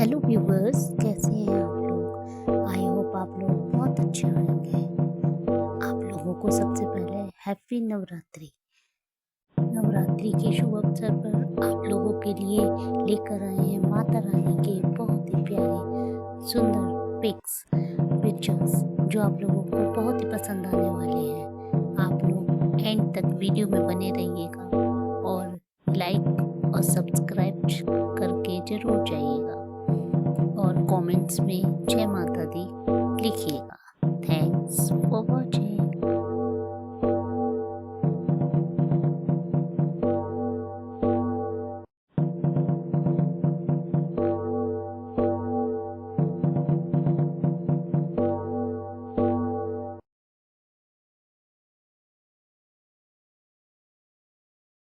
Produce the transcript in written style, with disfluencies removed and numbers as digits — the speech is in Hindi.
हेलो व्यूवर्स, कैसे हैं आप लोग। आई होप आप लोग बहुत अच्छे होंगे। आप लोगों को सबसे पहले हैप्पी नवरात्रि। नवरात्रि के शुभ अवसर पर आप लोगों के लिए लेकर आए हैं माता रानी के बहुत ही प्यारे सुंदर पिक्चर्स जो आप लोगों को बहुत ही पसंद आने वाले हैं। आप लोग एंड तक वीडियो में बने रहिएगा और लाइक और सब्सक्राइब करके ज़रूर जाइएगा और कमेंट्स में